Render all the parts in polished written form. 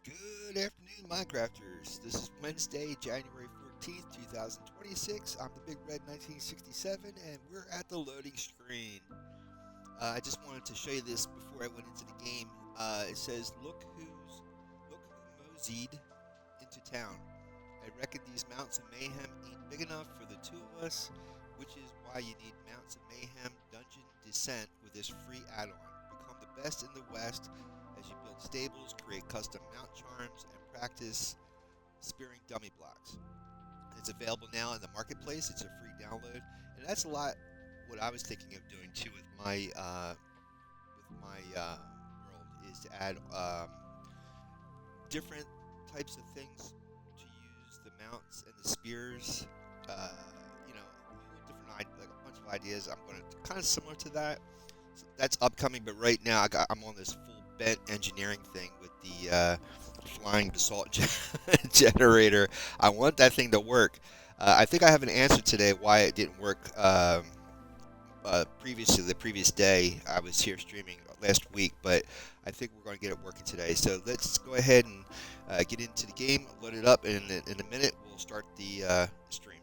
Good afternoon, Minecrafters. This is Wednesday, January 14th, 2026. I'm the Big Red 1967, and we're at the loading screen. I just wanted to show you this before I went into the game. It says, look who moseyed into town. I reckon these Mounts of Mayhem ain't big enough for the two of us, which is why you need Mounts of Mayhem Dungeon Descent with this free add-on. Become the best in the West as you build stables, create custom mount charms, and practice spearing dummy blocks. It's available now in the marketplace. It's a free download, and that's a lot what I was thinking of doing too with my world is to add different types of things to use the mounts and the spears. Uh, like a bunch of ideas. I'm going to kind of similar to that. So that's upcoming, but right now I'm on this full bent engineering thing with the Flying Basalt Generator. I want that thing to work. I think I have an answer today why it didn't work previously. The previous day I was here streaming last week, but I think we're going to get it working today. So let's go ahead and get into the game, load it up, and in a minute we'll start the stream.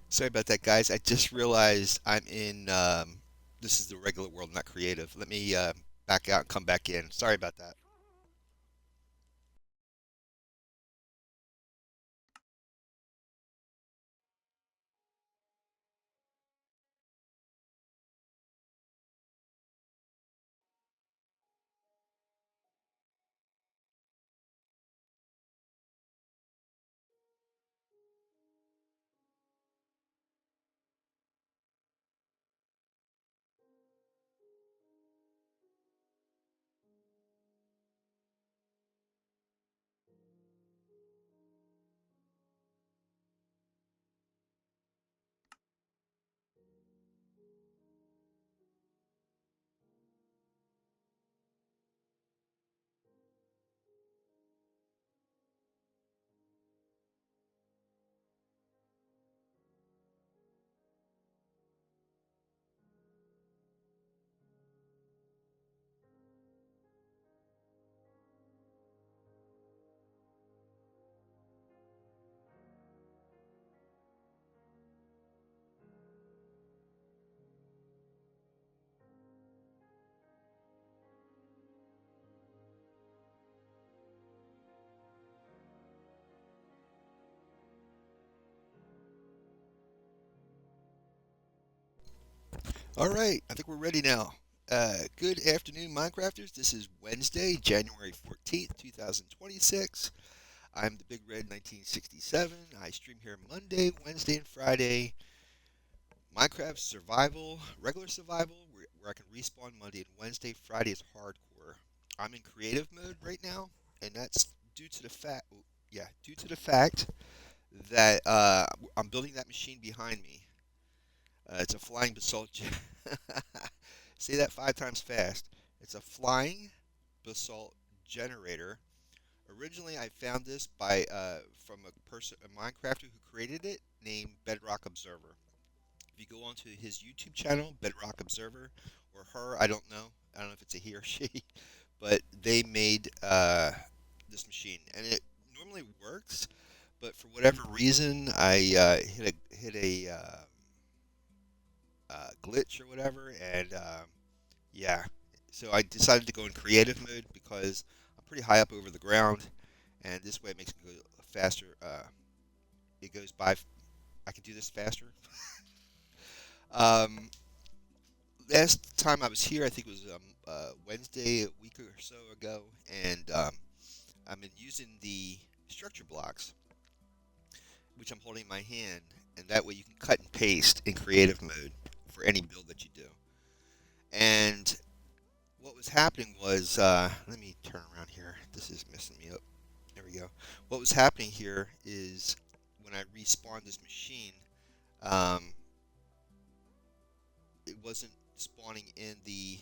Sorry about that, guys. I just realized I'm in. This is the regular world, not creative. Let me back out and come back in. Sorry about that. All right, I think we're ready now. Good afternoon, Minecrafters. This is Wednesday, January 14th, 2026. I'm the Big Red 1967. I stream here Monday, Wednesday, and Friday. Minecraft survival, regular survival, where I can respawn Monday and Wednesday. Friday is hardcore. I'm in creative mode right now, and that's due to the fact that I'm building that machine behind me. It's a Flying Basalt. Say that 5 times fast. It's a Flying Basalt Generator. Originally, I found this by from a Minecrafter who created it, named Bedrock Observer. If you go onto his YouTube channel, Bedrock Observer, or her, I don't know if it's a he or she, but they made this machine, and it normally works, but for whatever reason, I hit a glitch or whatever, and yeah, so I decided to go in creative mode because I'm pretty high up over the ground, and this way it makes me go faster. It goes by. I can do this faster. Um, Last time I was here, I think it was Wednesday, a week or so ago, and I've been using the structure blocks, which I'm holding in my hand, and that way you can cut and paste in creative mode for any build that you do. And what was happening was, let me turn around here. This is messing me up. There we go. What was happening here is when I respawned this machine, um, it wasn't spawning in the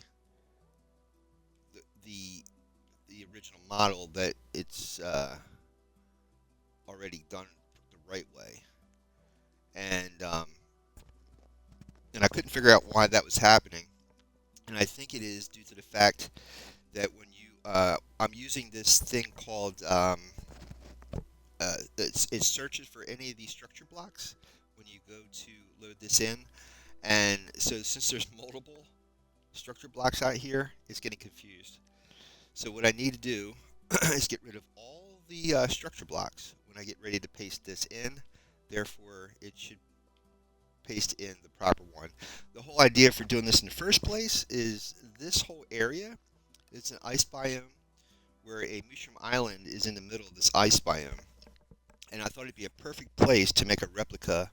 the, the original model that it's already done the right way, and and I couldn't figure out why that was happening. And I think it is due to the fact that when you I'm using this thing called it searches for any of these structure blocks when you go to load this in, and so since there's multiple structure blocks out here, it's getting confused. So what I need to do is get rid of all the structure blocks when I get ready to paste this in. Therefore, it should paste in the proper one. The whole idea for doing this in the first place is this whole area is an ice biome where a mushroom island is in the middle of this ice biome. And I thought it'd be a perfect place to make a replica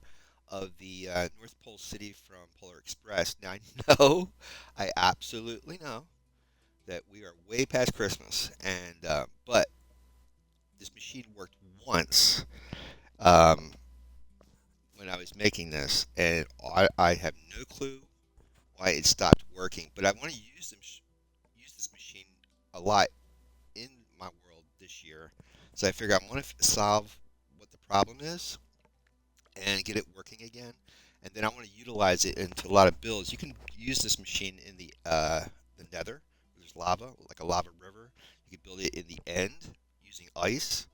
of the North Pole city from Polar Express. Now I absolutely know that we are way past Christmas, and but this machine worked once um, when I was making this, and I have no clue why it stopped working. But I want to use this machine a lot in my world this year, so I figure I want to solve what the problem is and get it working again. And then I want to utilize it into a lot of builds. You can use this machine in the Nether. There's lava, like a lava river. You can build it in the end using ice.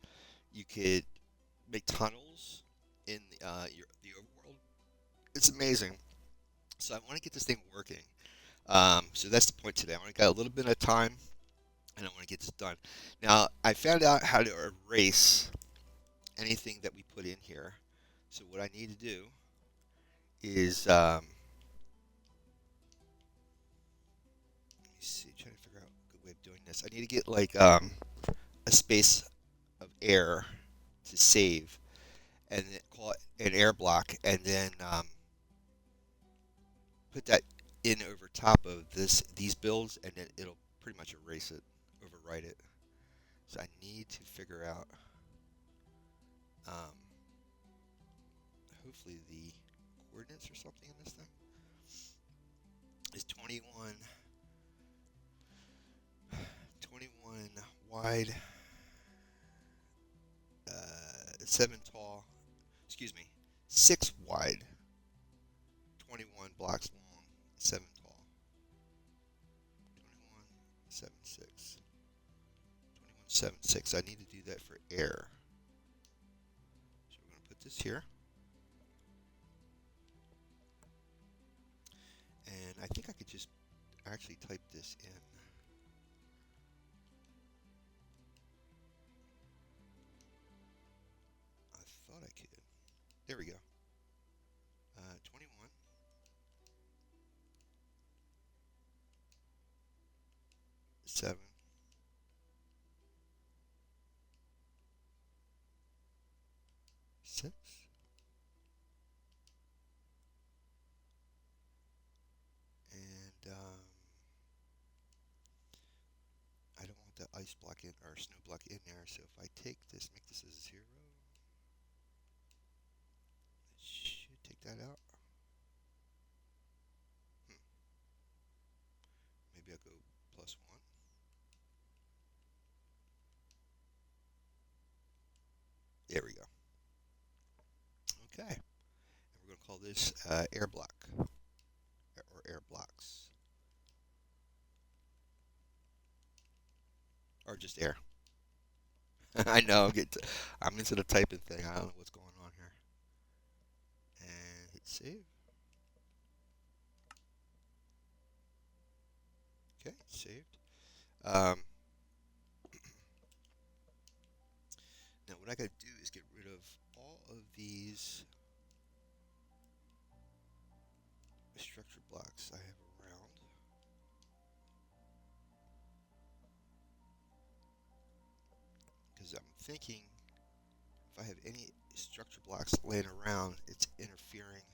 You could make tunnels in the overworld. It's amazing. So I want to get this thing working. So that's the point today. I want to get a little bit of time, and I want to get this done. Now I found out how to erase anything that we put in here. So what I need to do is let me see, trying to figure out a good way of doing this. I need to get like a space of air to save, and then call it an air block, and then put that in over top of these builds, and then it'll pretty much erase it, overwrite it. So I need to figure out, um, hopefully the coordinates or something in this thing is 21 wide, 7 tall, excuse me, 6 wide, 21 blocks long, 7 tall, 21, 7, 6, 21, 7, 6. I need to do that for air. So we're going to put this here. And I think I could just actually type this in. I thought I could. There we go. 21, 7, 6. And I don't want the ice block in or snow block in there. So if I take this, make this a 0, it should take that out. Hmm. Maybe I'll go +1. There we go. Okay. And we're going to call this air block or air blocks or just air. I know I'm into the typing thing. I don't know what's going on here. And hit save. Okay, saved. Um, Now what I got to do is get rid of all of these structure blocks I have around. Because I'm thinking if I have any structure blocks laying around, it's interfering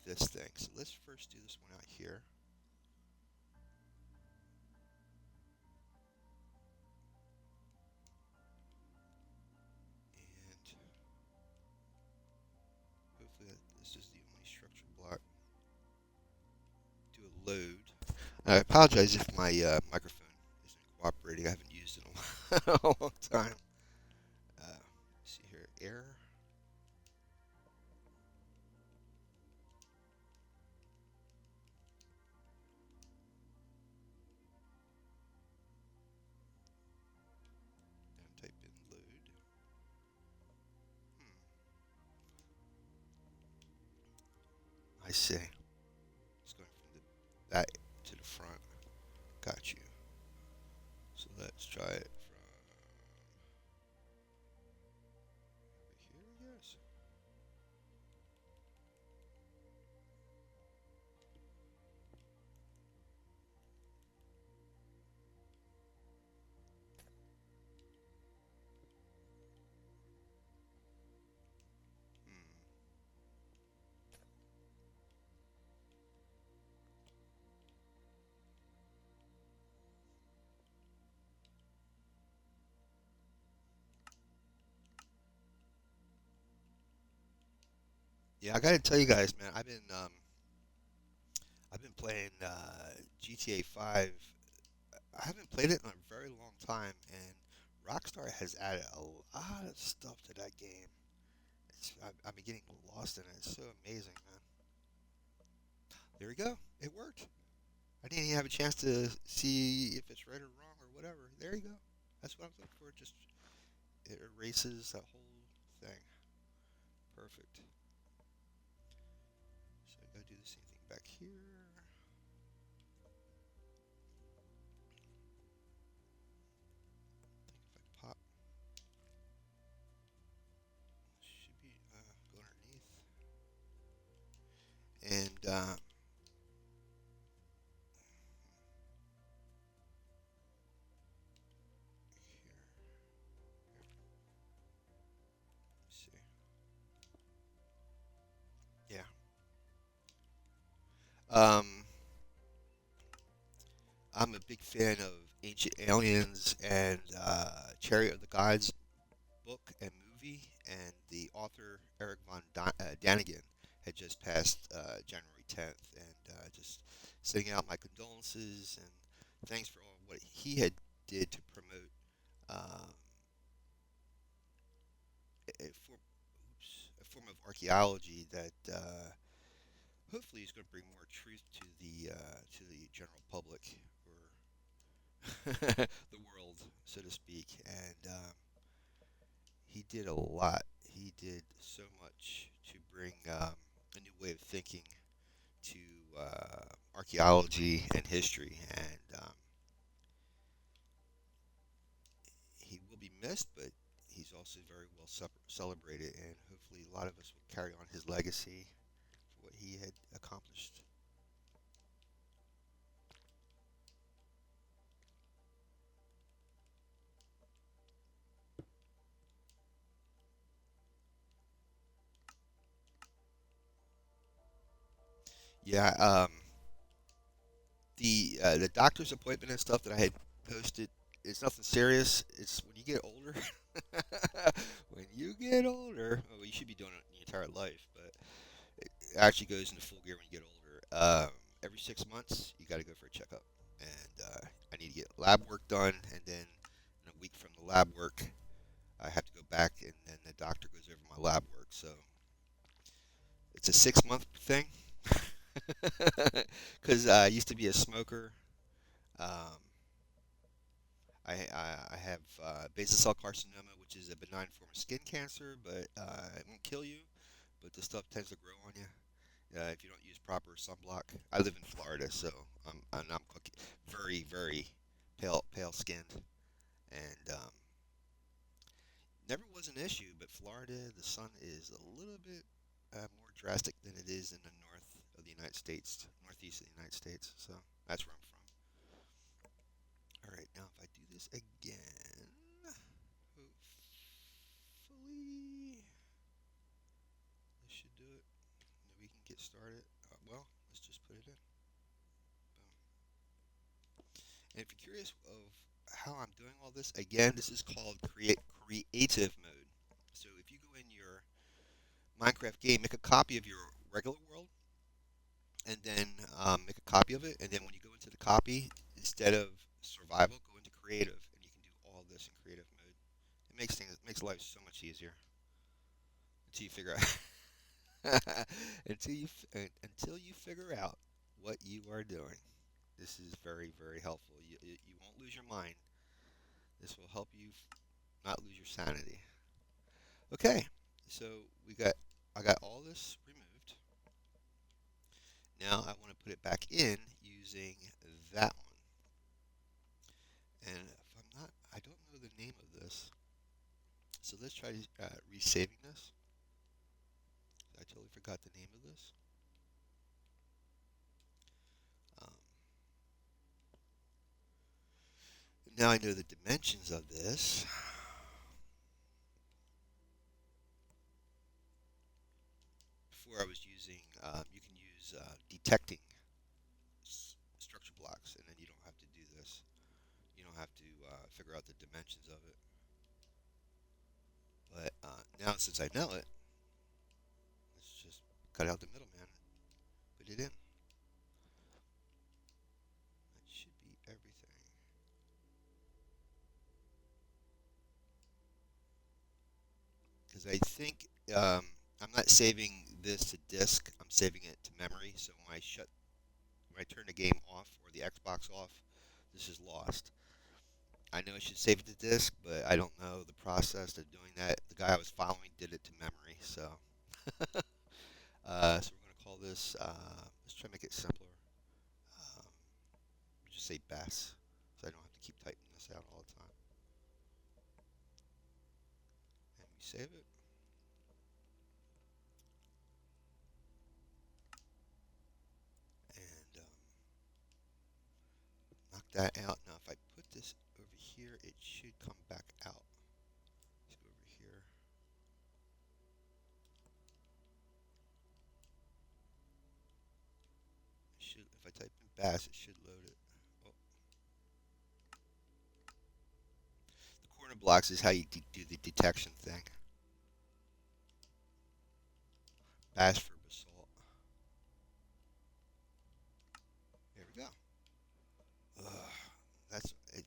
with this thing. So let's first do this one out here. And hopefully this is the only structure block. Do a load. I apologize if my microphone isn't cooperating. I haven't used it in a long time. See here, air. And type in load. I see. It's going from the back to the front. Got you. So let's try it from over here, I guess. Hmm. Yeah, I gotta tell you guys, man, I've been playing GTA 5. I haven't played it in a very long time, and Rockstar has added a lot of stuff to that game. I've been getting lost in it. It's so amazing, man. There we go. It worked. I didn't even have a chance to see if it's right or wrong or whatever. There you go. That's what I was looking for. Just it erases that whole thing. Perfect. So I gotta do the same thing back here. I think if I pop, should be go underneath. And here, see. Yeah. Um, I'm a big fan of Ancient Aliens and Chariot of the Gods book and movie, and the author Eric von Daniken had just passed January 10th, and just sending out my condolences and thanks for all what he had did to promote um, a form of archaeology that hopefully is going to bring more truth to the general public or the world, so to speak. And he did a lot. He did so much to bring a new way of thinking to archaeology and history, and he will be missed, but he's also very well celebrated, and hopefully a lot of us will carry on his legacy for what he had accomplished. Yeah, the doctor's appointment and stuff that I had posted, it's nothing serious. It's when you get older. When you get older, well, you should be doing it your entire life, but it actually goes into full gear when you get older. Every 6 months, you got to go for a checkup, and I need to get lab work done, and then in a week from the lab work, I have to go back, and then the doctor goes over my lab work. So it's a 6 month thing, because I used to be a smoker. Um, I have basal cell carcinoma, which is a benign form of skin cancer, but it won't kill you. But the stuff tends to grow on you if you don't use proper sunblock. I live in Florida, so I'm very, very pale skinned, and never was an issue. But Florida, the sun is a little bit more drastic than it is in the north of the United States, northeast of the United States. So that's where I'm from. All right, now if I do this again, hopefully this should do it. And we can get started. Well, let's just put it in. Boom. And if you're curious of how I'm doing all this, again, this is called creative mode. So if you go in your Minecraft game, make a copy of your regular world, and then make a copy of it. And then when you go into the copy, instead of survival, go into creative, and you can do all this in creative mode. It makes life so much easier until you figure out until you figure out what you are doing. This is very, very helpful. You won't lose your mind. This will help you not lose your sanity. Okay, so I got all this removed. Now I want to put it back in using that one. And if I'm not, I don't know the name of this. So let's try resaving this. I totally forgot the name of this. Um, Now I know the dimensions of this. Before I was using, you can use detecting structure blocks, and then you don't have to do this. You don't have to figure out the dimensions of it. But now since I know it, let's just cut out the middleman, put it in. That should be everything. Because I think I'm not saving this to disk. I'm saving it to memory. So when I turn the game off or the Xbox off, this is lost. I know I should save it to disk, but I don't know the process of doing that. The guy I was following did it to memory, so so we're gonna call this. Let's try to make it simpler. Um, just say Bass, so I don't have to keep typing this out all the time. And we save it, and knock that out. Now, if I put this over here, it should come back out. Let's go over here. If I type in Bass, it should load it. Oh, the corner blocks is how you do the detection thing. Bass for basalt. There we go. Ugh, that's it,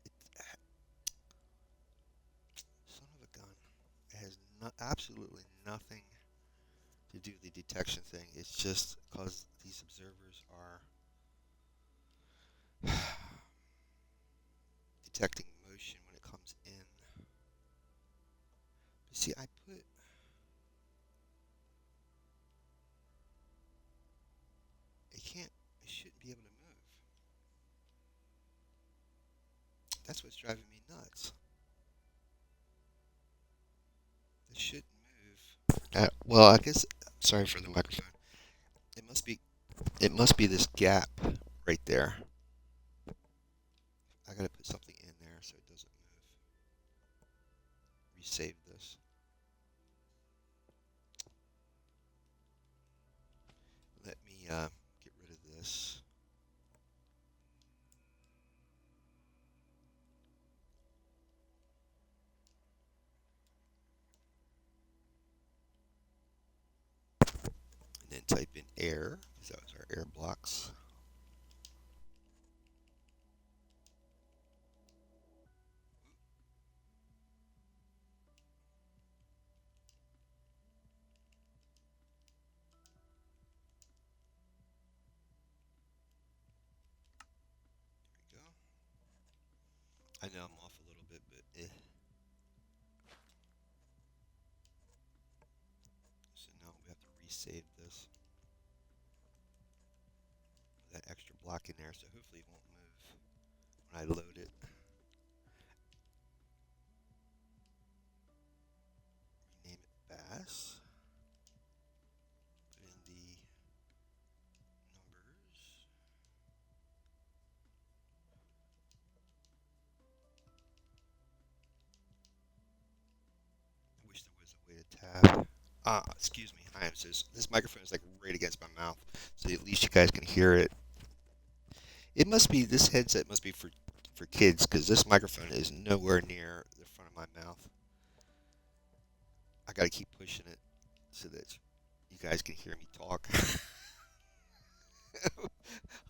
son of a gun. It has absolutely nothing to do with the detection thing. It's just because these observers are detecting motion when it comes in. But see, I put it can't. It shouldn't be able to move. That's what's driving me nuts. It shouldn't move. Well, I guess. Sorry for the microphone. It must be. It must be this gap right there. I gotta put something in there so it doesn't move. Resave this. Let me get rid of this. And then type in air, because that was our air blocks. There we go. I know I'm off a little bit, but So now we have to resave this. Put that extra block in there, so hopefully it won't move when I load it. Rename it Bass. Put in the numbers. I wish there was a way to tab. Excuse me. I am so. This microphone is like right against my mouth, so at least you guys can hear it. It must be this headset must be for kids because this microphone is nowhere near the front of my mouth. I gotta keep pushing it so that you guys can hear me talk.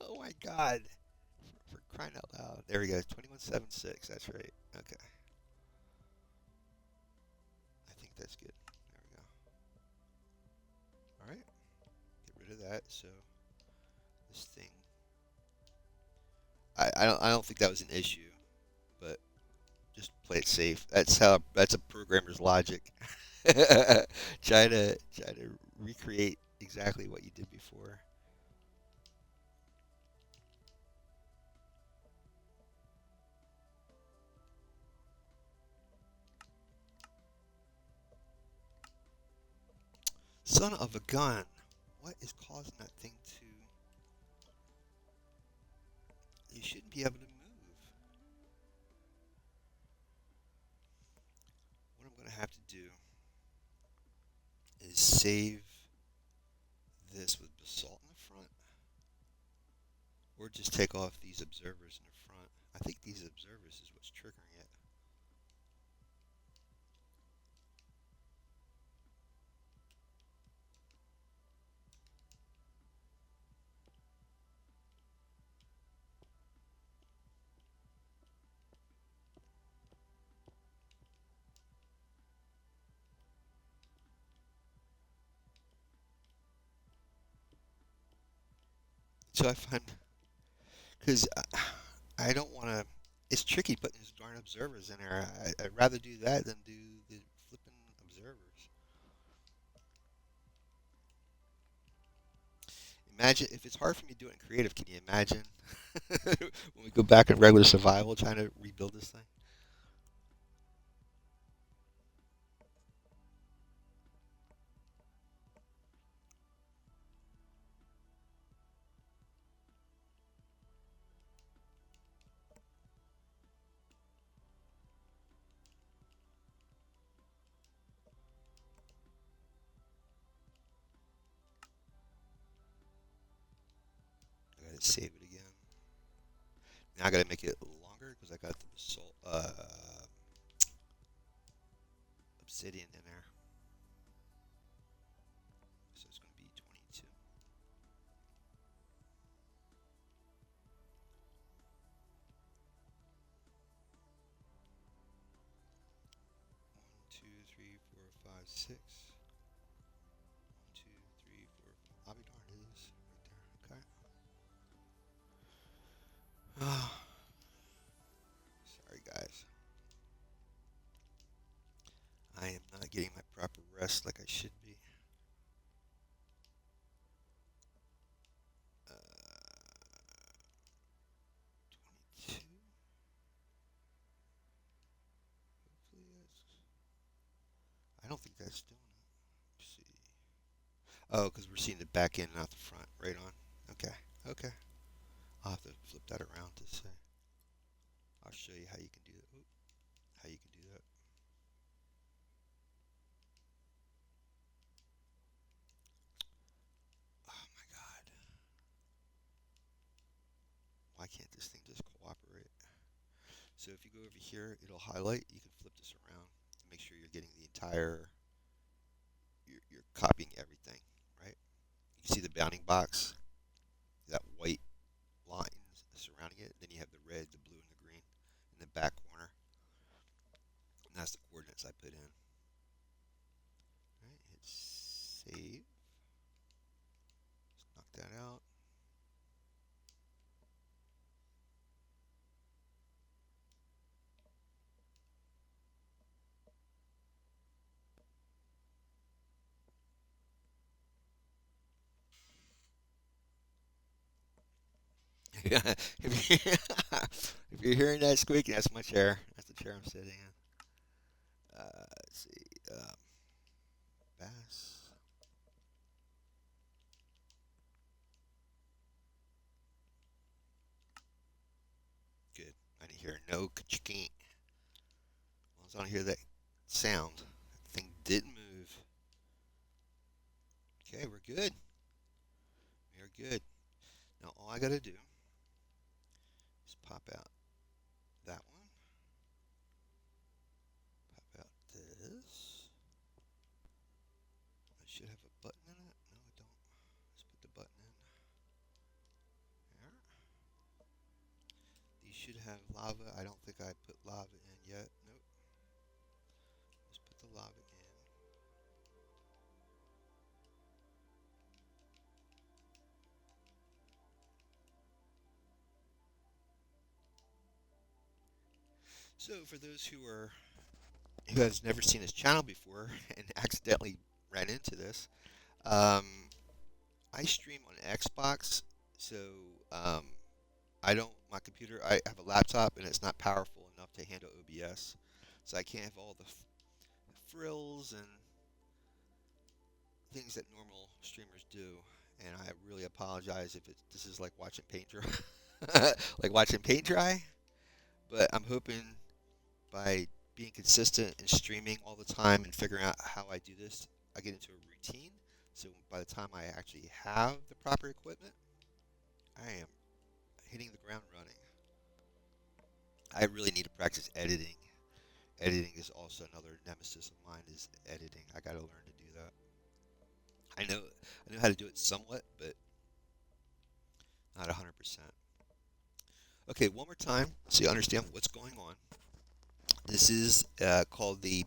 Oh my God! For crying out loud! There we go. 2176. That's right. Okay. I think that's good. There we go. All right. Get rid of that. So this thing. I don't think that was an issue, but just play it safe. That's a programmer's logic. Try to recreate exactly what you did before. Son of a gun. What is causing that thing to... You shouldn't be able to move. What I'm going to have to do is save this with basalt in the front, or just take off these observers in the front. I think these observers is what's triggering it. So I find, because I don't want to, it's tricky putting these darn observers in there. I'd rather do that than do the flipping observers. Imagine, if it's hard for me to do it in creative, can you imagine when we go back in regular survival trying to rebuild this thing? I gotta save it again. Now I gotta make it longer because I got the obsidian in there. So it's gonna be 22. 1, 2, 3, 4, 5, 6. 1, 2, 3, 4, 5. I'll be darned, it is right there. Okay. Sorry, guys. I am not getting my proper rest like I should be. Uh, 22. Hopefully that's. I don't think that's doing it. Let's see. Oh, because we're seeing the back end, not the front. Right on. Okay. Okay. I'll have to flip that around to say. I'll show you how you can do that. Oop, how you can do that. Oh my God. So if you go over here, it'll highlight. You can flip this around and make sure you're getting the entire, you're copying everything, right? You can see the bounding box, that white lines surrounding it. Then you have the red, the blue, and the green in the back corner. And that's the coordinates I put in. All right, hit save. Let's knock that out. if, you, if you're hearing that squeaking, that's my chair. That's the chair I'm sitting in. Let's see. Bass. Good. I didn't hear no ka-chink. As long as I don't hear that sound, that thing didn't move. Okay, we're good. We're good. Now all I gotta do is pop out that one. Pop out this. I should have a button in it. No, I don't. Let's put the button in there. These should have lava. I don't think I put lava in yet. Nope. Let's put the lava in. So for those who has never seen this channel before and accidentally ran into this, um, I stream on Xbox, so um, I don't. My computer, I have a laptop, and it's not powerful enough to handle OBS, so I can't have all the frills and things that normal streamers do. And I really apologize if this is like watching paint dry, like watching paint dry. But I'm hoping by being consistent and streaming all the time and figuring out how I do this, I get into a routine. So by the time I actually have the proper equipment, I am hitting the ground running. I really need to practice editing. Editing is also another nemesis of mine is editing. I got to learn to do that. I know how to do it somewhat, but not 100%. Okay, one more time so you understand what's going on. This is called the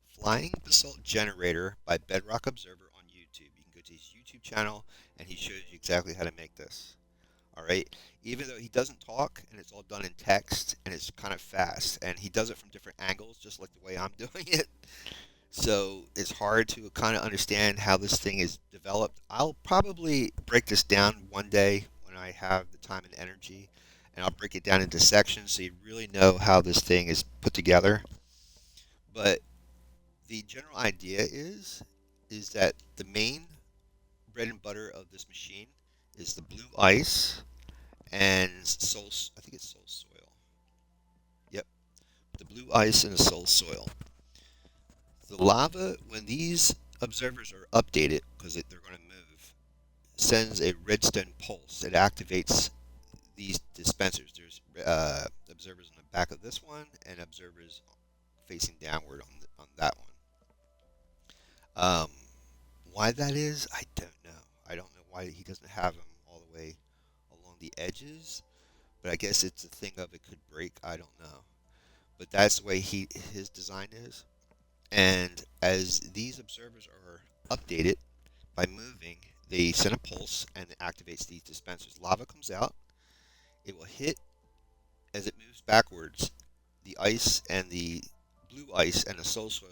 Flying Basalt Generator by Bedrock Observer on YouTube. You can go to his YouTube channel and he shows you exactly how to make this. All right, even though he doesn't talk and it's all done in text and it's kind of fast and he does it from different angles, just like the way I'm doing it. So it's hard to kind of understand how this thing is developed. I'll probably break this down one day when I have the time and energy, and I'll break it down into sections so you really know how this thing is put together. But the general idea is that the main bread and butter of this machine is the blue ice and soul. I think it's soul soil. Yep, the blue ice and the soul soil. The lava, when these observers are updated, because they're going to move, sends a redstone pulse. It activates these dispensers. There's observers on the back of this one and observers facing downward on that one. Um, why that is, I don't know. I don't know why he doesn't have them all the way along the edges, but I guess it's a thing of it could break. I don't know, but that's the way his design is. And as these observers are updated by moving, they send a pulse and it activates these dispensers. Lava comes out. It will hit as it moves backwards. The ice and the blue ice and the soul soil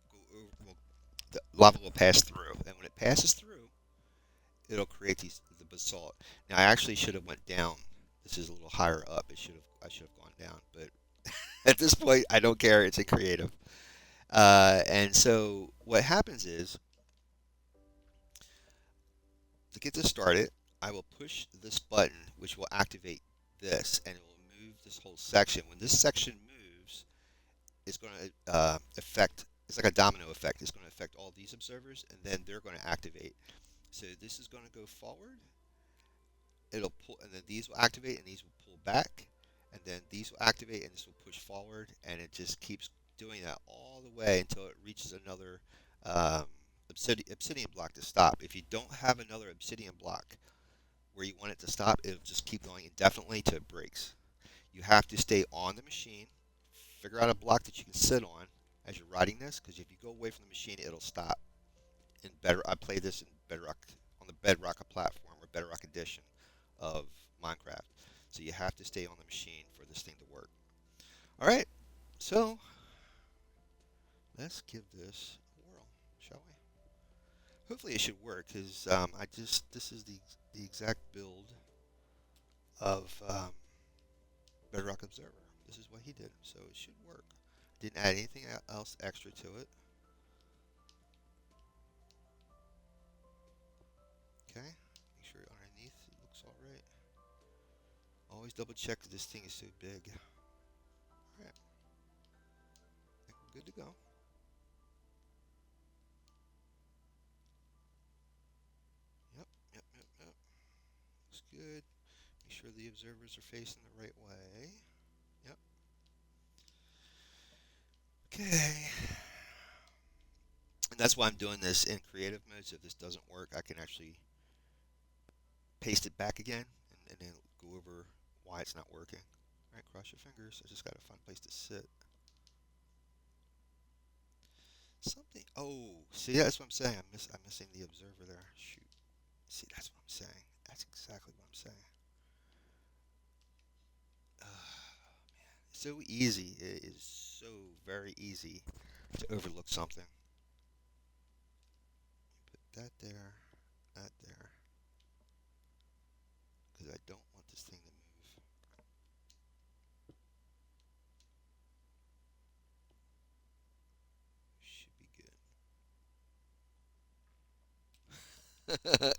will go over. The lava will pass through, and when it passes through, it'll create the basalt. Now I actually should have went down. This is a little higher up. I should have gone down, but at this point I don't care. It's a creative. And so what happens is, to get this started, I will push this button, which will activate this, and it will move this whole section. When this section moves, it's going to affect, it's like a domino effect. It's going to affect all these observers, and then they're going to activate. So this is going to go forward. It'll pull, and then these will activate, and these will pull back, and then these will activate and this will push forward, and it just keeps doing that all the way until it reaches another um, obsidian block to stop. If you don't have another obsidian block where you want it to stop, it'll just keep going indefinitely till it breaks. You have to stay on the machine, figure out a block that you can sit on as you're riding this, because if you go away from the machine, it'll stop. I play this in Bedrock, on the Bedrock platform, or Bedrock edition of Minecraft. So you have to stay on the machine for this thing to work. All right, so let's give this a whirl, shall we? Hopefully it should work, because this is the exact build of Bedrock Observer. This is what he did, so it should work. Didn't add anything else extra to it. Okay, make sure underneath it looks all right. Always double check that this thing is so big. All right, I think we're good to go. Yep. Looks good. Make sure the observers are facing the right way. Yep. Okay. And that's why I'm doing this in creative mode, so if this doesn't work, I can actually paste it back again and then go over why it's not working. All right, cross your fingers. I just got to find a place to sit. Something. Oh, see, that's what I'm saying. I'm missing the observer there. Shoot. See, that's what I'm saying. That's exactly what I'm saying. So easy. It is so very easy to overlook something. Put that there, that there, because I don't want this thing to move. Should be good.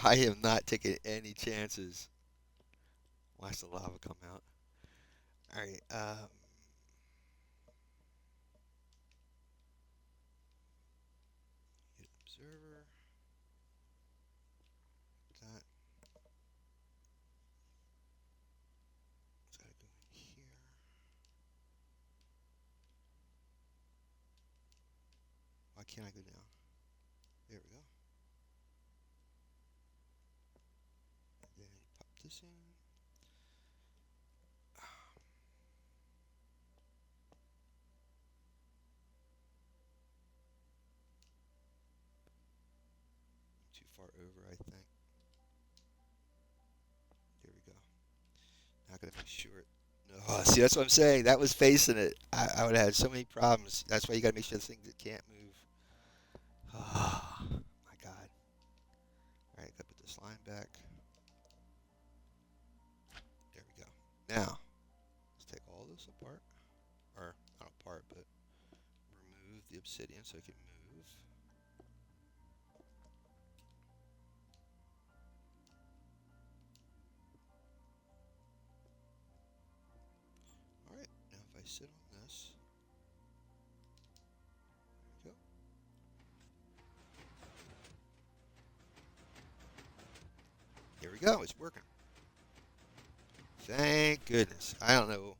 I am not taking any chances. Watch the lava come out. All right. Hit observer. That. It's gotta go in here. Why can't I go down? There we go. And then pop this in. Too far over, I think. There we go. Now I gotta make sure it. No, see, that's what I'm saying. That was facing it. I would have had so many problems. That's why you gotta make sure the thing that can't move. Oh my God. All right, gotta put the slime back. There we go. Now, let's take all this apart. Or, not apart, but remove the obsidian so it can move. Alright, now if I sit on this, there we go. Here we go, it's working. Thank goodness. I don't know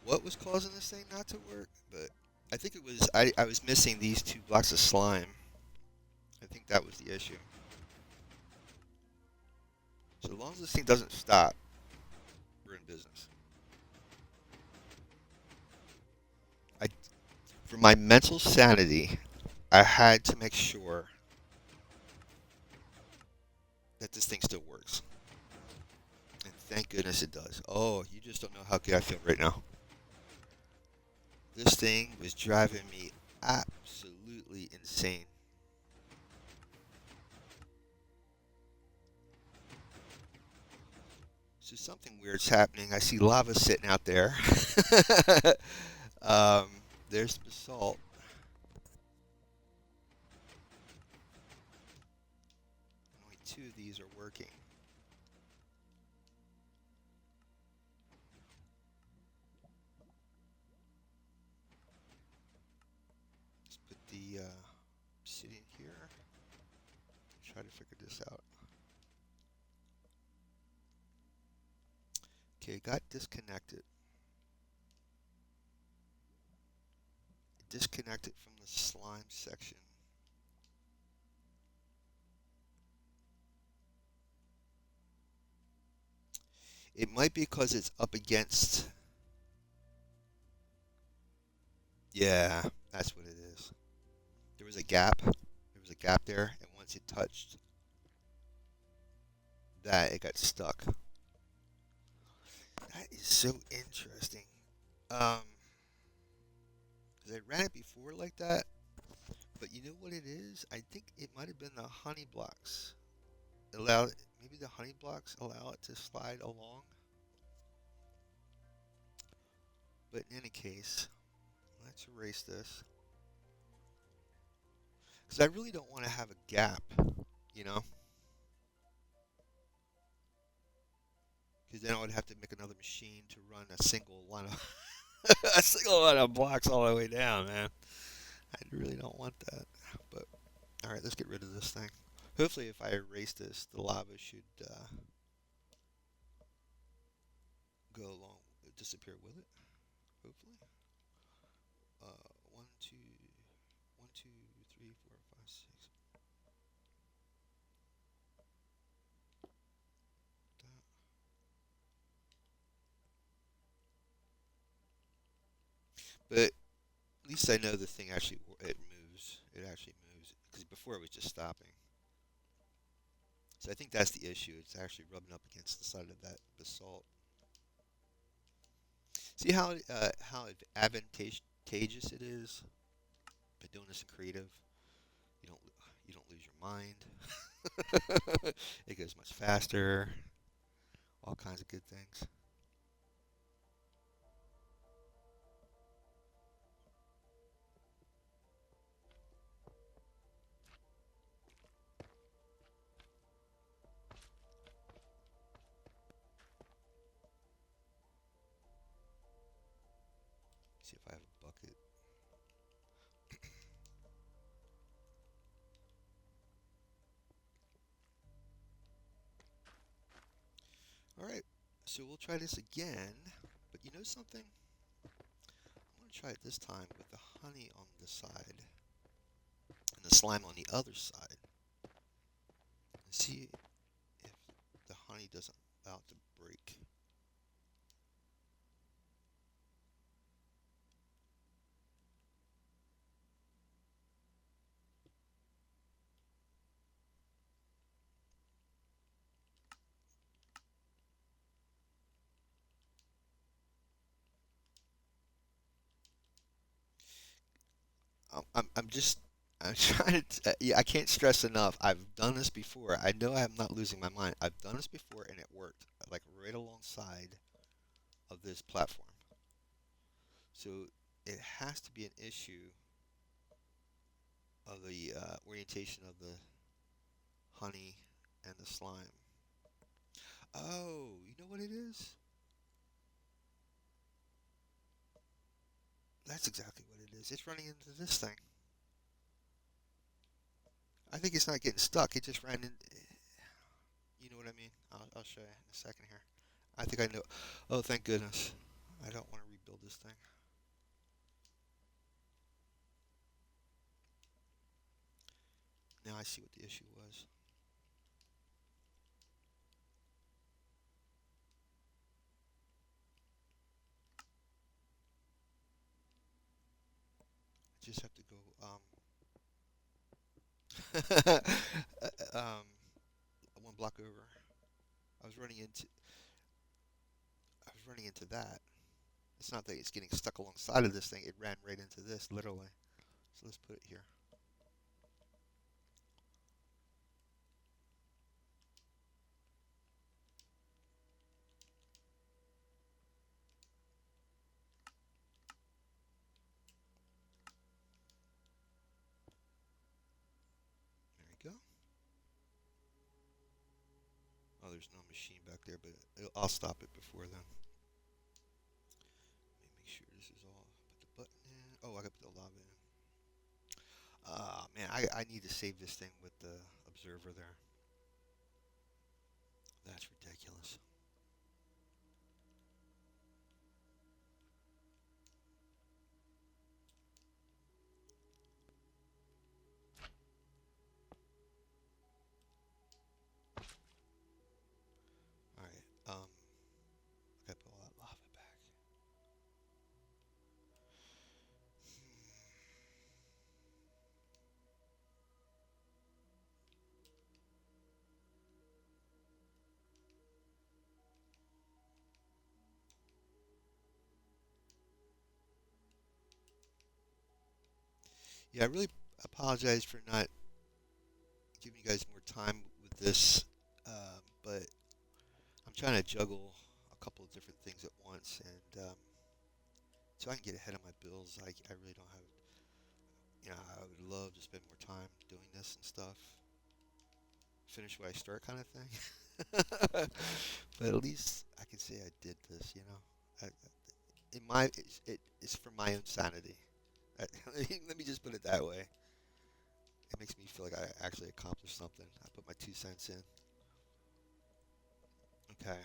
what was causing this thing not to work, but I think it was, I was missing these 2 blocks of slime. I think that was the issue. So as long as this thing doesn't stop, we're in business. For my mental sanity, I had to make sure that this thing still works. And thank goodness it does. Oh, you just don't know how good I feel right now. This thing was driving me absolutely insane. So something weird's happening. I see lava sitting out there. There's basalt. Only 2 of these are working. Let's put the obsidian here. Try to figure this out. Okay, it got disconnected. Disconnected from the slime section. It might be because it's up against. Yeah, that's what it is. There was a gap. There was a gap there, and once it touched that, it got stuck. That is so interesting. Um, 'Cause I ran it before like that, but you know what it is? I think it might have been the honey blocks. Allow maybe the honey blocks allow it to slide along. But in any case, let's erase this. Because I really don't want to have a gap, you know? Because then I would have to make another machine to run a single line of a single line of blocks all the way down, man. I really don't want that. But all right, let's get rid of this thing. Hopefully, if I erase this, the lava should go along, disappear with it. Hopefully. One, two, one, two, three, four, five, six. That. But at least I know the thing actually it moves. It actually moves because before it was just stopping. So I think that's the issue. It's actually rubbing up against the side of that basalt. See how advantageous it is by doing this in creative. You don't you don't lose your mind. It goes much faster. All kinds of good things. See if I have a bucket. All right. So we'll try this again. But you know something? I'm going to try it this time with the honey on this side and the slime on the other side. And see if the honey doesn't allow it to break. I'm just I'm trying to yeah, I can't stress enough. I've done this before. I know I'm not losing my mind. I've done this before and it worked like right alongside of this platform. So it has to be an issue of the orientation of the honey and the slime. Oh, you know what it is? That's exactly what it is. It's running into this thing. I think it's not getting stuck. It just ran in. You know what I mean? I'll show you in a second here. I think I know. Oh, thank goodness. I don't want to rebuild this thing. Now I see what the issue was. I just have to go um, one block over. I was running into I was running into that. It's not that it's getting stuck alongside of this thing. It ran right into this, literally. So let's put it here. There we go. Oh, there's no machine back there, but I'll stop it before then. Let me make sure this is all. Put the button in. Oh, I got to put the lava in. Man, I need to save this thing with the observer there. That's ridiculous. Yeah, I really apologize for not giving you guys more time with this, but I'm trying to juggle a couple of different things at once, and so I can get ahead of my bills. I really don't have, I would love to spend more time doing this and stuff, finish what I start kind of thing. But at least I can say I did this, it's for my own sanity. Let me just put it that way. It makes me feel like I actually accomplished something. I put my 2 cents in. Okay,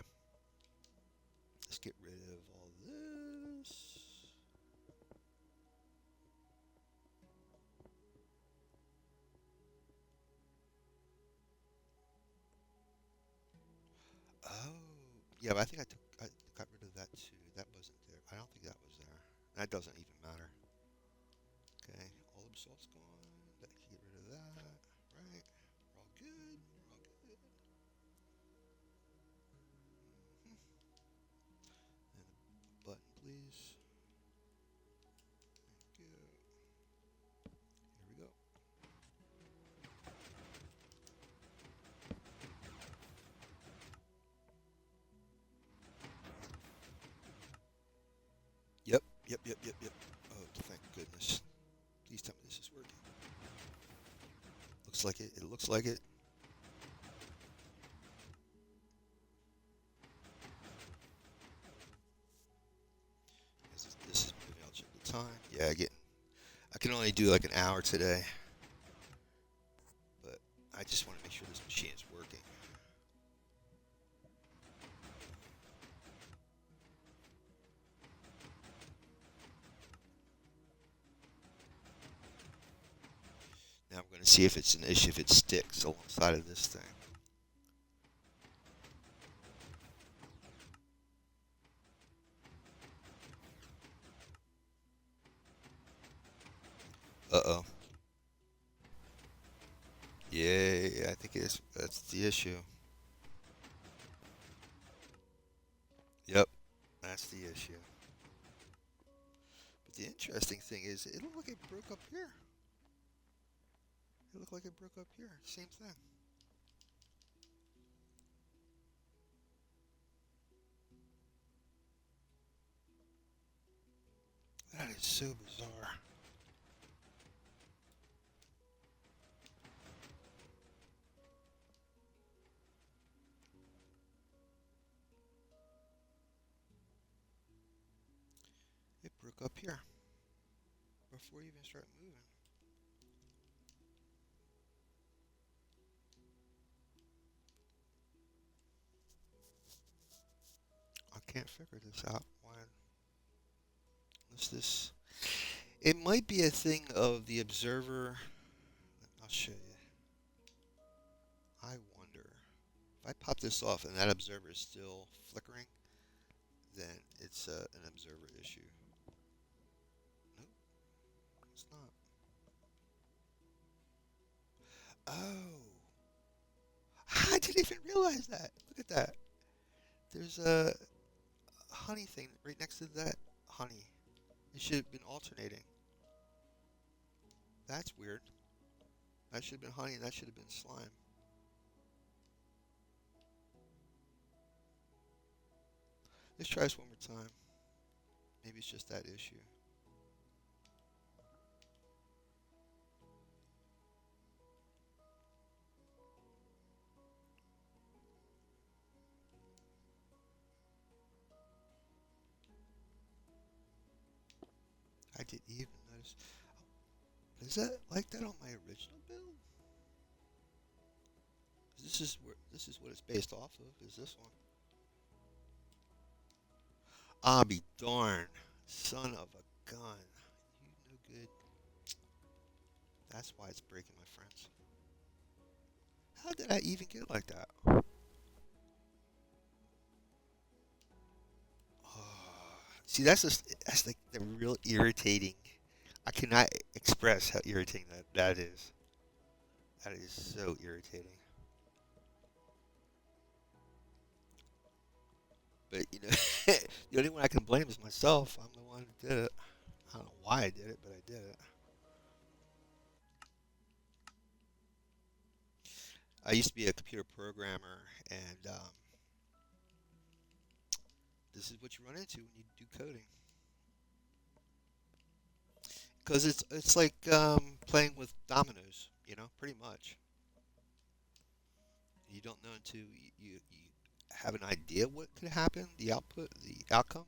let's get rid of all this. Oh, yeah, but I got rid of that too. That wasn't there. I don't think that was there. That doesn't even matter. Okay, all the salt's gone. That can get rid of that. Right. We're all good. We're all good. Mhm. And a button, please. Thank you. Here we go. Yep. Yep. Yep. Yep. Yep. Oh, thank goodness. Please tell me this is working. Looks like it. It looks like it. This is moving. I'll check the time. Yeah, I can only do like an hour today, but I just want to make sure this machine is working. Now I'm going to see if it's an issue if it sticks alongside of this thing. Uh-oh. Yeah, I think that's the issue. Yep, that's the issue. But the interesting thing is, it looked like it broke up here. It looked like it broke up here. Same thing. That is so bizarre. It broke up here before you even start moving. I can't figure this out. Why is this? It might be a thing of the observer. I'll show you. I wonder. If I pop this off and that observer is still flickering, then it's an observer issue. Nope, it's not. Oh, I didn't even realize that. Look at that. There's a honey thing right next to that honey. It should have been alternating. That's weird. That should have been honey and that should have been slime. Let's try this one more time. Maybe it's just that issue. I didn't even notice. Is that like that on my original build? This is what it's based off of. Is this one? I'll be darned, son of a gun. You no good. That's why it's breaking, my friends. How did I even get like that? Oh, see, that's like the real irritating. I cannot express how irritating that is. That is so irritating. But the only one I can blame is myself. I'm the one who did it. I don't know why I did it, but I did it. I used to be a computer programmer, and this is what you run into when you do coding. Because it's like playing with dominoes, pretty much. You don't know until you have an idea what could happen, the output, the outcome,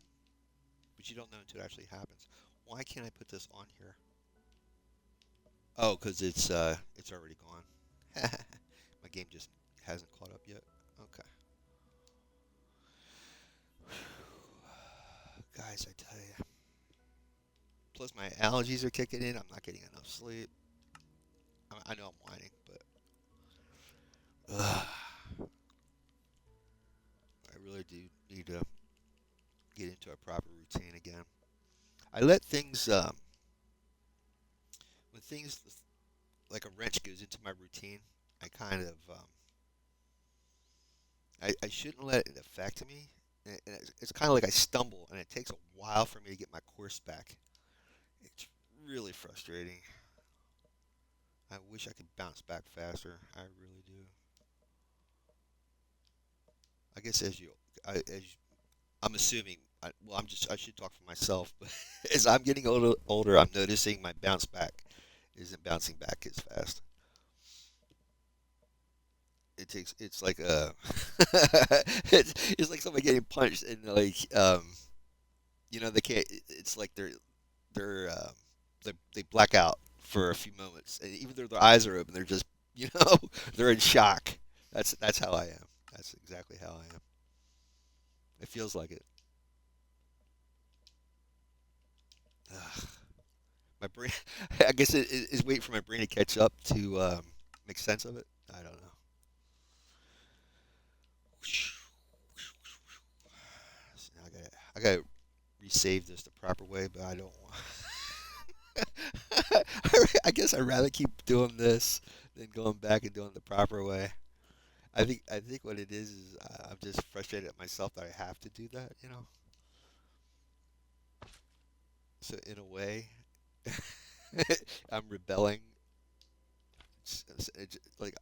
but you don't know until it actually happens. Why can't I put this on here? Oh, because it's already gone. My game just hasn't caught up yet. Okay. Guys, I tell you. Plus, my allergies are kicking in. I'm not getting enough sleep. I know I'm whining, but I really do need to get into a proper routine again. I let things, when things like a wrench goes into my routine, I kind of, I shouldn't let it affect me. And it's kind of like I stumble, and it takes a while for me to get my course back. It's really frustrating. I wish I could bounce back faster. I really do. I guess I'm assuming. I should talk for myself, but as I'm getting older, I'm noticing my bounce back isn't bouncing back as fast. It's like it's like somebody getting punched and like they can't. It's like they're they black out for a few moments, and even though their eyes are open, they're just they're in shock. That's how I am. That's exactly how I am. It feels like it. Ugh. My brain, I guess it is waiting for my brain to catch up to make sense of it. I don't know. So now I gotta resave this the proper way, but I don't want. I guess I'd rather keep doing this than going back and doing it the proper way. I think what it is I'm just frustrated at myself that I have to do that. So in a way, I'm rebelling. Like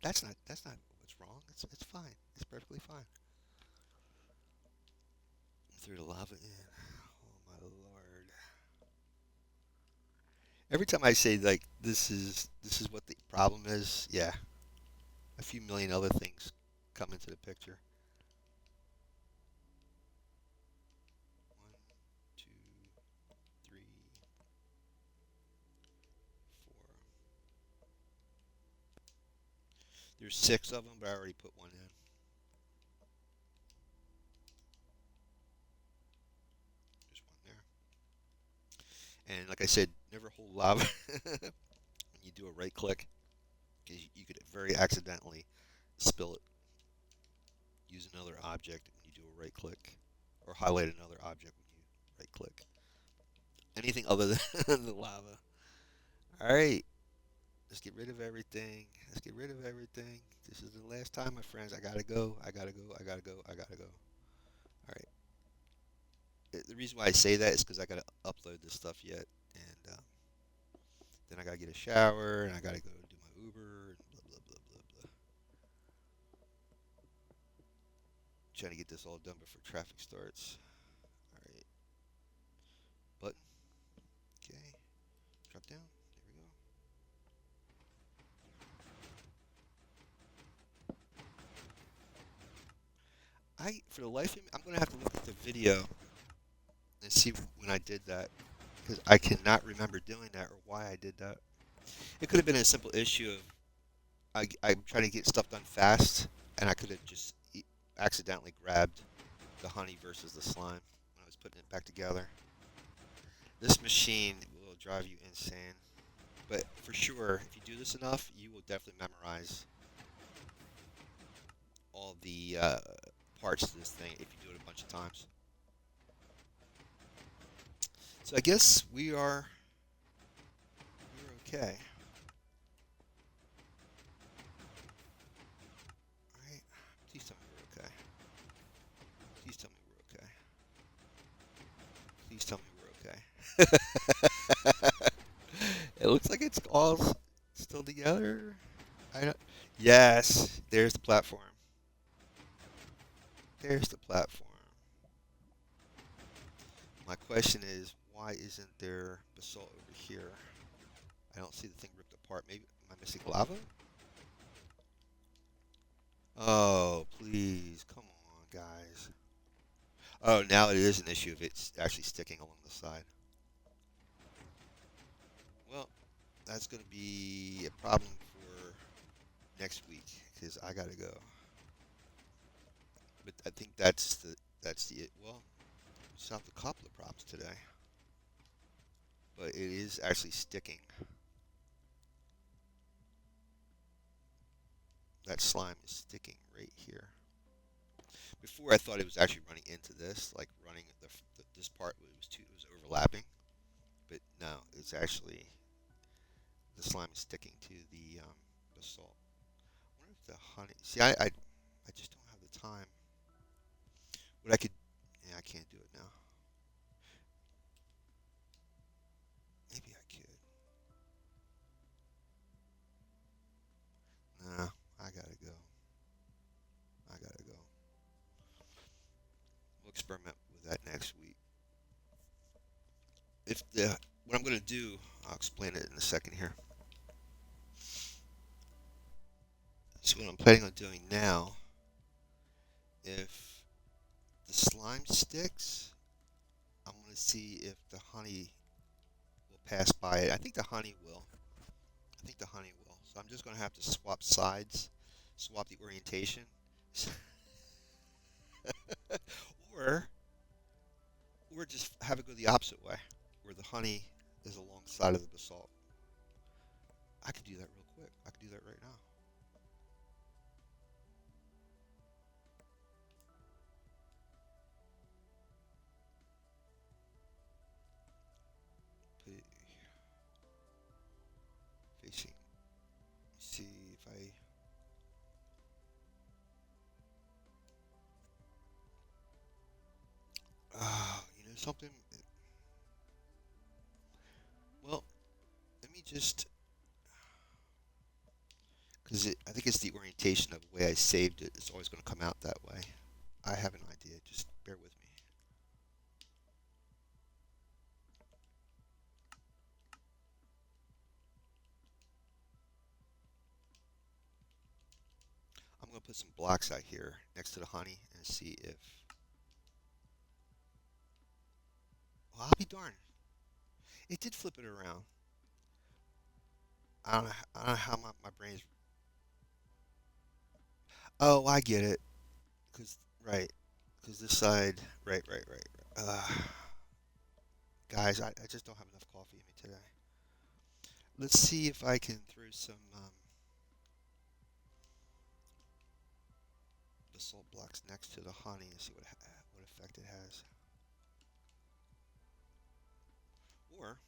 that's not what's wrong. It's fine. It's perfectly fine. Through the lava in. Oh my lord. Every time I say like this is what the problem is, yeah, a few million other things come into the picture. One, two, three, four. There's six of them, but I already put one in. There's one there. And like I said, never hold lava when you do a right click, because you could very accidentally spill it. Use another object when you do a right click, or highlight another object when you right click. Anything other than the lava. All right, let's get rid of everything. Let's get rid of everything. This is the last time, my friends. I gotta go. I gotta go. I gotta go. I gotta go. All right. The reason why I say that is because I gotta upload this stuff yet, and then I gotta get a shower, and I gotta go do my Uber, and blah blah blah blah blah. Trying to get this all done before traffic starts. All right. Button. Okay. Drop down. There we go. For the life of me, I'm gonna have to look at the video and see when I did that, because I cannot remember doing that or why I did that. It could have been a simple issue of I'm trying to get stuff done fast, and I could have just accidentally grabbed the honey versus the slime when I was putting it back together. This machine will drive you insane, but for sure, if you do this enough, you will definitely memorize all the parts of this thing if you do it a bunch of times. So I guess we're okay. All right. Please tell me we're okay. Please tell me we're okay. Please tell me we're okay. It looks like it's all still together. I don't. Yes, there's the platform. There's the platform. My question is, why isn't there basalt over here? I don't see the thing ripped apart. Maybe am I missing lava? Oh, please, come on, guys. Oh, now it is an issue of it's actually sticking along the side. Well, that's going to be a problem for next week because I got to go. But I think that's the well, we solved a couple of problems today, but it is actually sticking. That slime is sticking right here. Before I thought it was actually running into this, like running this part it was overlapping, but no, it's actually the slime is sticking to the basalt. I wonder if the honey. See, I just don't have the time. What I could, yeah, I can't do it now. Maybe I could. Nah, I gotta go. I gotta go. We'll experiment with that next week. If the what I'm gonna do, I'll explain it in a second here. So what I'm planning on doing now, if the slime sticks, I'm gonna see if the honey will pass by it. I think the honey will. I think the honey will. So I'm just gonna have to swap sides, swap the orientation, or or just have it go the opposite way, where the honey is alongside of the basalt. I could do that real quick. I could do that right now. Put it facing. See if I. You know something? Well, let me just, because I think it's the orientation of the way I saved it. It's always going to come out that way. I have an idea. Just bear with me. I'm going to put some blocks out here next to the honey and see if. Well, I'll be darned. It did flip it around. I don't know how my brain's. Oh, I get it. Cause right, cause this side. Right. Guys, I just don't have enough coffee in me today. Let's see if I can throw some basalt blocks next to the honey and see what effect it has. Or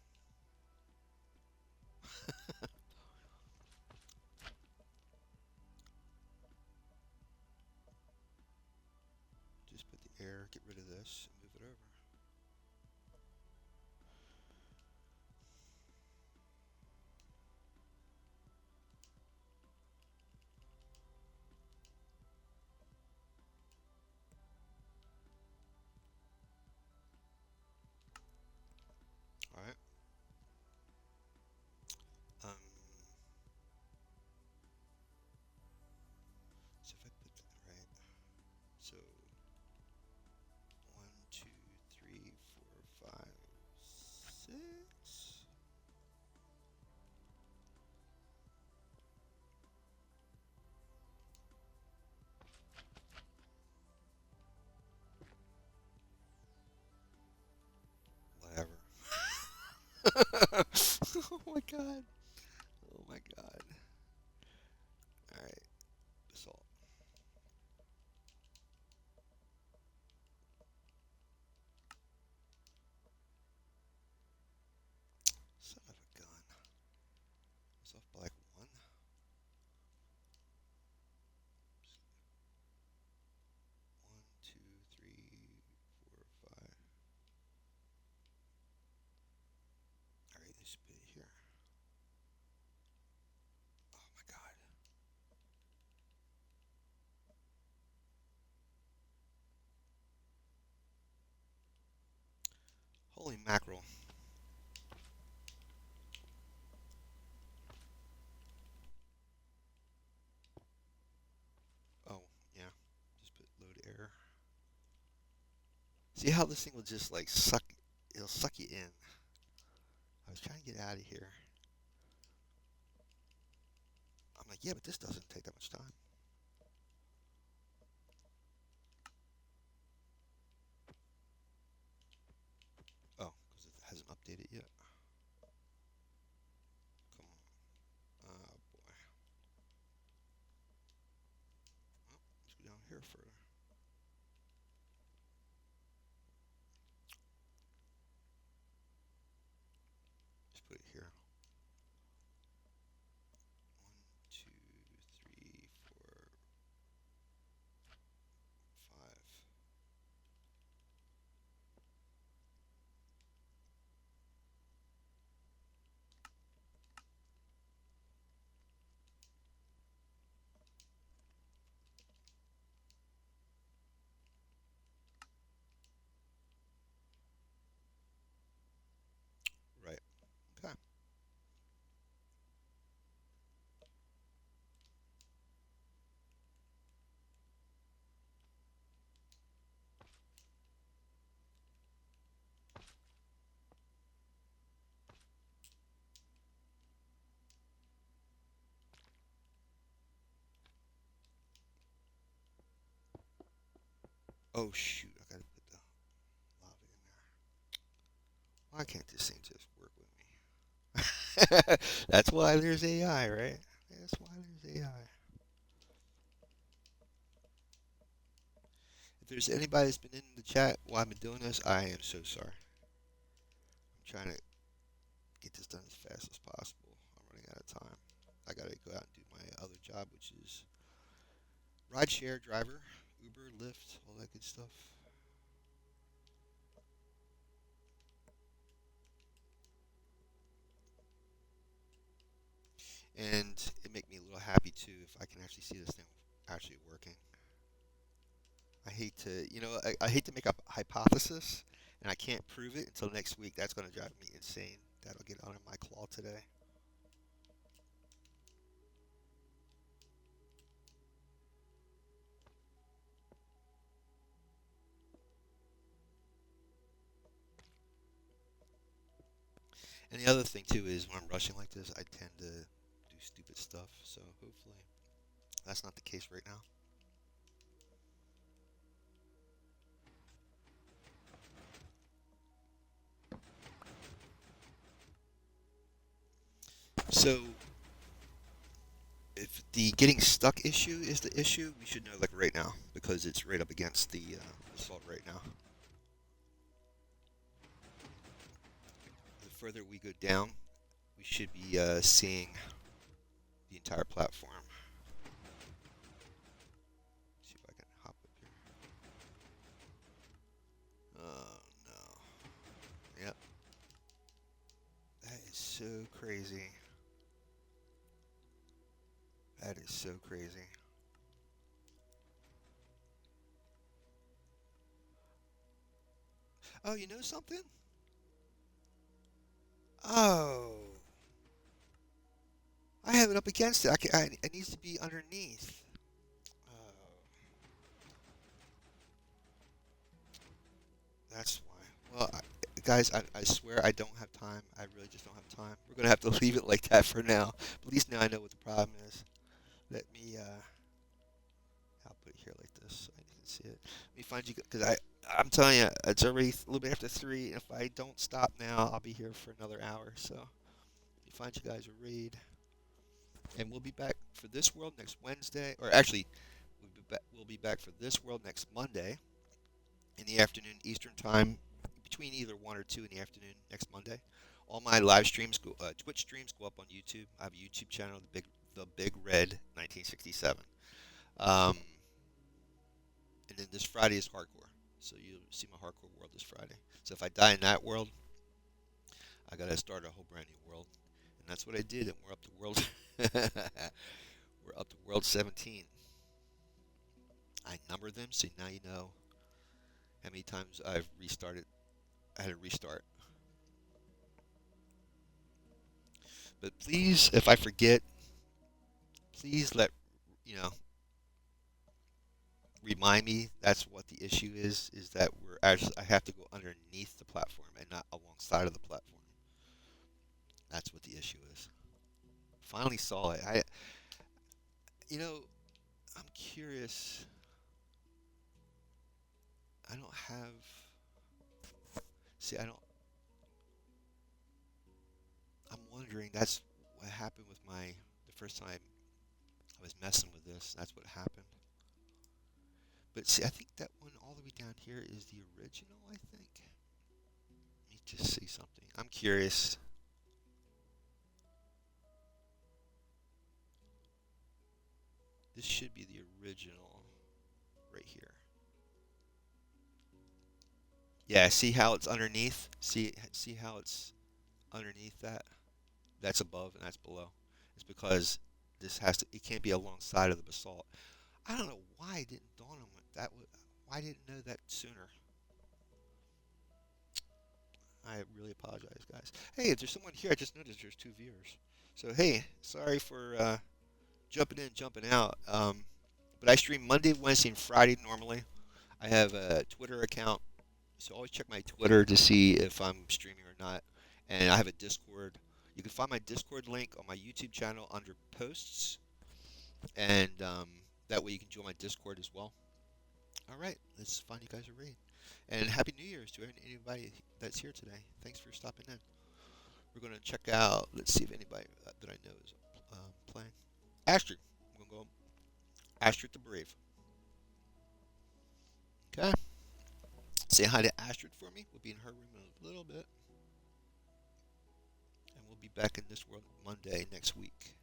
just put the air, get rid of this, and move it over. All right. Um. So if I put that right, so 1, 2, 3, 4, 5, 6. Whatever. Oh my god. Oh my god. All right. Basalt. Son of a gun. It's off by like one. 1, 2, 3, 4, 5. All right, this bit here. Holy mackerel. Oh, yeah. Just put load error. See how this thing will just like suck, it'll suck you in. I was trying to get out of here. I'm like, yeah, but this doesn't take that much time. Oh, because it hasn't updated yet. Come on. Oh, boy. Well, let's go down here further. Just put it here. 1, 2, 3, 4, 5. Right. Okay. Oh, shoot. I gotta put the lava in there. Why can't this thing just work with me? That's why there's AI, right? That's why there's AI. If there's anybody that's been in the chat while I've been doing this, I am so sorry. I'm trying to get this done as fast as possible. I'm running out of time. I gotta go out and do my other job, which is rideshare driver, Uber, Lyft, all that good stuff. And it make me a little happy too if I can actually see this thing actually working. I hate to, I hate to make a hypothesis and I can't prove it until next week. That's going to drive me insane. That'll get under my claw today. And the other thing too is when I'm rushing like this, I tend to do stupid stuff. So hopefully that's not the case right now. So if the getting stuck issue is the issue, we should know like right now because it's right up against the assault right now. The further we go down, we should be seeing the entire platform. See if I can hop up here. Oh no. Yep. That is so crazy. That is so crazy. Oh, you know something? Oh. I have it up against it. It needs to be underneath. Oh. That's why. Well, guys, I swear I don't have time. I really just don't have time. We're gonna have to leave it like that for now. But at least now I know what the problem is. Let me. I'll put it here like this so you can see it. Let me find you because I'm telling you, it's already a little bit after 3. If I don't stop now, I'll be here for another hour. So let me find you guys a raid, and we'll be back for this world next Wednesday. Or actually, we'll be back for this world next Monday in the afternoon Eastern time, between either 1 or 2 in the afternoon next Monday. All my live streams, Twitch streams, go up on YouTube. I have a YouTube channel, the Big Red 1967. Um, and then this Friday is hardcore, so you'll see my hardcore world this Friday. So if I die in that world, I gotta start a whole brand new world, and that's what I did. And we're up to world, we're up to world 17. I numbered them, so now you know how many times I've restarted. I had to restart. But please, if I forget, please you know, remind me that's what the issue is that I have to go underneath the platform and not alongside of the platform. That's what the issue is. Finally saw it. You know, I'm curious. I don't have, see, I don't, I'm wondering, that's what happened with the first time I was messing with this. That's what happened. But see, I think that one all the way down here is the original, I think. Let me just see something. I'm curious. This should be the original right here. Yeah, see how it's underneath? See how it's underneath that? That's above and that's below. It's because it can't be alongside of the basalt. I don't know why it didn't dawn on me why I didn't know that sooner. I really apologize, guys. Hey, if there's someone here, I just noticed there's 2 viewers. So hey, sorry for jumping in, jumping out. But I stream Monday, Wednesday, and Friday normally. I have a Twitter account, so always check my Twitter to see if I'm streaming or not. And I have a Discord. You can find my Discord link on my YouTube channel under posts, and that way you can join my Discord as well. All right, let's find you guys a raid. And Happy New Year's to anybody that's here today. Thanks for stopping in. We're going to check out, let's see if anybody that I know is playing. Astrid. I'm going to go Astrid the Brave. Okay. Say hi to Astrid for me. We'll be in her room in a little bit. And we'll be back in this world Monday next week.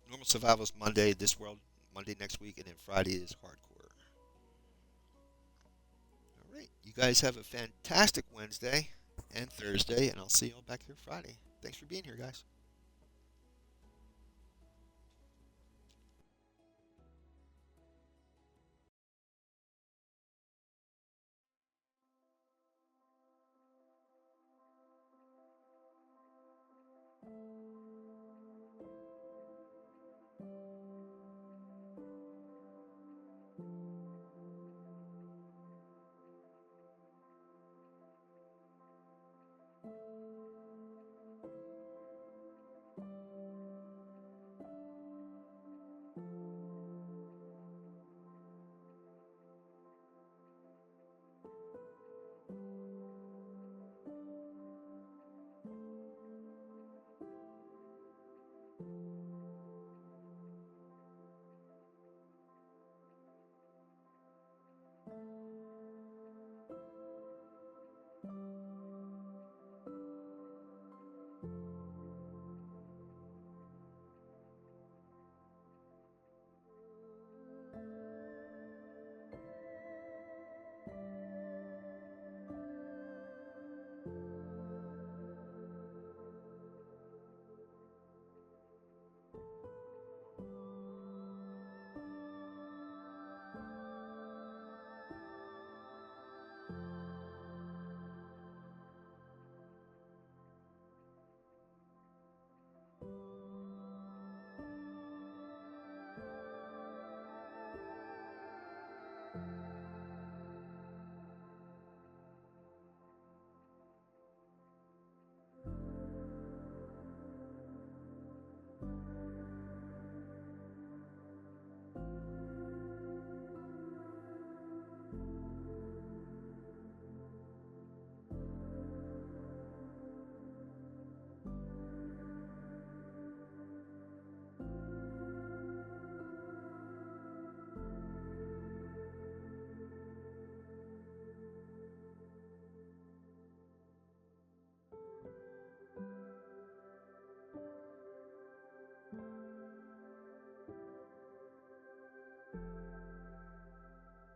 Normal Survival's Monday, this world Monday next week, and then Friday is Hardcore. All right. You guys have a fantastic Wednesday and Thursday, and I'll see you all back here Friday. Thanks for being here, guys.